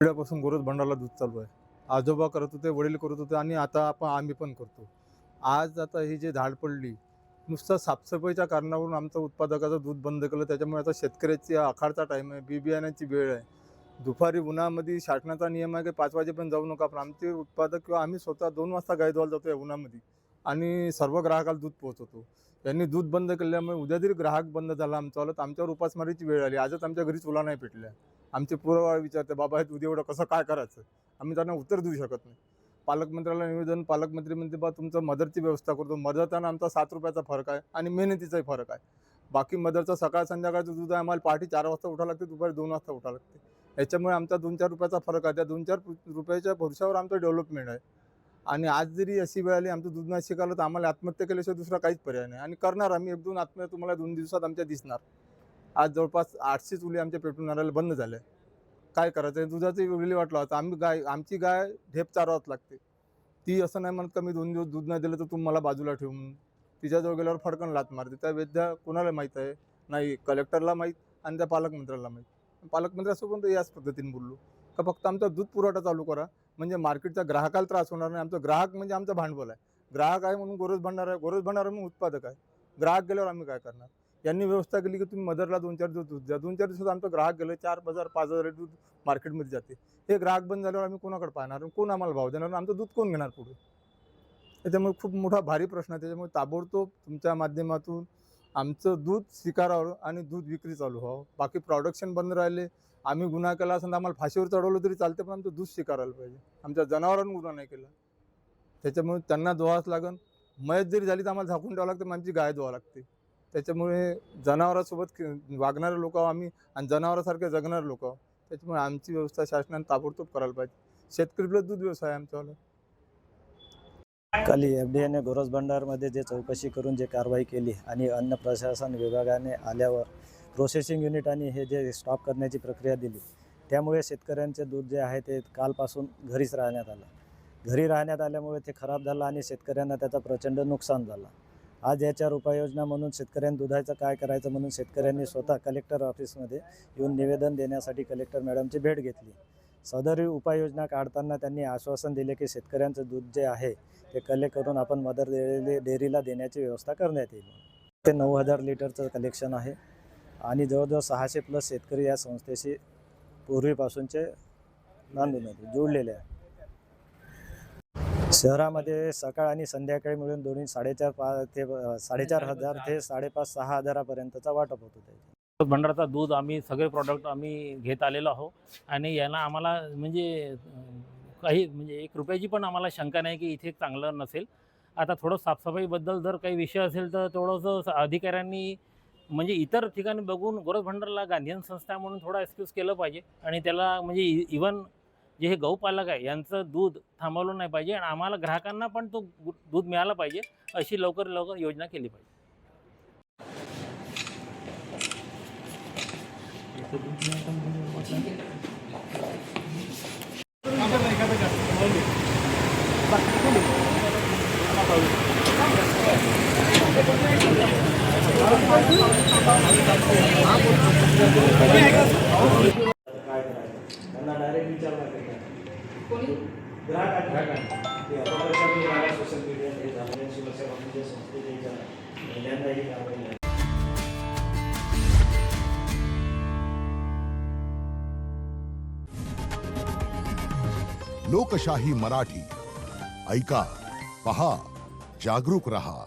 पिढ्यापासून गोरज भांडारला दूध चालू आहे. आजोबा करत होते, वडील करत होते आणि आता आम्ही पण करतो. आज आता ही जी धाड पडली, नुसतं साफसफाईच्या कारणावरून आमचं उत्पादकाचं दूध बंद केलं. त्याच्यामुळे आता शेतकऱ्याची आखाडचा टाईम आहे, बी-बियाण्याची वेळ आहे. दुपारी उन्हामध्ये शासनाचा नियम आहे की 5 वाजेपर्यंत जाऊ नका. पण आमचे उत्पादक किंवा आम्ही स्वतः 2 वाजता गाय धुवायला जातो या उन्हामध्ये आणि सर्व ग्राहकाला दूध पोहोचवतो. यांनी दूध बंद केल्यामुळे उद्या जरी ग्राहक बंद झाला आमचावाला, तर आमच्यावर उपासमारीची वेळ आली. आजच आमच्या घरी चुला नाही पेटल्या. आमचे पुरावा विचारते, बाबा हे दूध एवढं कसं काय करायचं? आम्ही त्यांना उत्तर देऊ शकत नाही. पालकमंत्र्याला निवेदन, पालकमंत्री म्हणते, बा तुमचं मदरची व्यवस्था करतो. मदरचा आमचा 7 रुपयाचा फरक आहे आणि मेहनतीचाही फरक आहे. बाकी मदरचा सकाळ संध्याकाळचं दूध आहे, आम्हाला पहाटे 4 वाजता उठावं लागते, दुपारी 2 वाजता उठावं लागते. याच्यामुळे आमचा 2-4 रुपयाचा फरक आहे. त्या 2-4 रुपयाच्या भरवशावर आमचं डेव्हलपमेंट आहे. आणि आज जरी अशी वेळ आली आमचं दूध नाही शिकायला, तर आम्हाला आत्महत्या केल्याशिवाय दुसरा काहीच पर्याय नाही. आणि करणार आम्ही 1-2 आत्महत्या तुम्हाला 2 दिवसात आमच्या दिसणार. आज जवळपास 800 चुली आमच्या पेटून आणायला बंद झाल्या. काय करायचं? दुधाची विल्हेवाट लावायचं. आमची गाय ढेप चारवाच लागते. ती असं नाही म्हणत का मी 2 दिवस दूध नाही दिलं तर तुम्ही मला बाजूला ठेवून म्हणून. तिच्याजवळ गेल्यावर फडकन लाथ मारते. त्या विद्या कोणाला माहीत आहे? नाही कलेक्टरला माहीत आणि त्या पालकमंत्र्याला माहीत. पालकमंत्र्यासोबत याच पद्धतीने बोललो का फक्त आमचा दूध पुरवठा चालू करा, म्हणजे मार्केटच्या ग्राहकाला त्रास होणार नाही. आमचा ग्राहक म्हणजे आमचं भांडवल आहे. ग्राहक आहे म्हणून गोरज भांडार आहे, गोरज भांडार म्हणून उत्पादक आहे. ग्राहक गेल्यावर आम्ही काय करणार? यांनी व्यवस्था केली की तुम्ही मदरला 2-4 दिवस दूध द्या. 2-4 दिवसात आमचं ग्राहक गेलं 4,000-5,000 दूध मार्केटमध्ये जाते. हे ग्राहक बंद झाल्यावर आम्ही कोणाकडे पाहणार? कोण आम्हाला भाव देणार? आमचं दूध कोण घेणार पुढे? त्याच्यामुळे खूप मोठा भारी प्रश्न आहे. त्याच्यामुळे ताबडतोब तुमच्या माध्यमातून आमचं दूध स्वीकारावं आणि दूध विक्री चालू व्हावं. बाकी प्रोडक्शन बंद राहिले, आम्ही गुन्हा केला असेल तर आम्हाला फाशीवर चढवलं तरी चालते, पण आमचं दूध स्वीकारायला पाहिजे. आमच्या जनावरांनी गुन्हा नाही केला. त्याच्यामुळे त्यांना धुवावंच लागेल. मयत जरी झाली तर आम्हाला झाकून ठेवावं लागतं, मग आमची गाय धुवावं लागते. त्याच्यामुळे जनावरांसोबत वागणारे लोक आहोत आम्ही आणि जनावरांसारखे जगणारे लोक आहोत. त्याच्यामुळे आमची व्यवस्था शासनाने ताबडतोब करायला पाहिजे. शेतकरी दूध व्यवसाय आमच्यावाला. काल एफडीएने गोरज भांडारमध्ये जे चौकशी करून जे कारवाई केली आणि अन्न प्रशासन विभागाने आल्यावर प्रोसेसिंग युनिट आणि हे जे स्टॉप करण्याची प्रक्रिया दिली, त्यामुळे शेतकऱ्यांचे दूध जे आहे ते कालपासून घरीच राहण्यात आलं. घरी राहण्यात आल्यामुळे ते खराब झालं आणि शेतकऱ्यांना त्याचा प्रचंड नुकसान झालं. आज याच्यावर उपाययोजना म्हणून शेतकऱ्यांनी दुधाचं काय करायचं म्हणून शेतकऱ्यांनी स्वतः कलेक्टर ऑफिसमध्ये येऊन निवेदन देण्यासाठी कलेक्टर मॅडमची भेट घेतली. सदरी उपाययोजना काढताना त्यांनी आश्वासन दिले की शेतकऱ्यांचं दूध जे आहे ते कलेक्ट करून आपण मदर डेअरीला देण्याची व्यवस्था करण्यात येईल. ते 9,000 लिटरचं कलेक्शन आहे आणि जवळजवळ 600+ शेतकरी या संस्थेशी पूर्वीपासूनचे नांदून जोडलेले आहे. शहरामध्ये सकाळ आणि संध्याकाळी मिळून दोन्ही 4,500 ते 4,500 ते 5,500-6 हजारापर्यंतचा वाटप होत होते. भंडारचा दूध आम्ही सगळे प्रॉडक्ट आम्ही घेत आलेलो आहोत आणि यांना आम्हाला म्हणजे काही म्हणजे 1 रुपयाची पण आम्हाला शंका नाही की इथे चांगलं नसेल. आता थोडं साफसफाईबद्दल जर काही विषय असेल तर थोडंसं अधिकाऱ्यांनी म्हणजे इतर ठिकाणी बघून गोरज भांडारला गांधीयन संस्था म्हणून थोडा एक्सक्यूज केलं पाहिजे आणि त्याला म्हणजे इवन जे हे गौपालक आहे यांचं दूध थांबवलं नाही पाहिजे आणि आम्हाला ग्राहकांना पण तो दूध मिळालं पाहिजे अशी लवकर योजना केली पाहिजे. त्यांना डायरेक्ट विचारणार सोशल मीडिया हे झालेल्या शिवसेना संस्थेच्या पहिल्यांदाही कारवाई. लोकशाही मराठी ऐका, पहा, जागरूक रहा.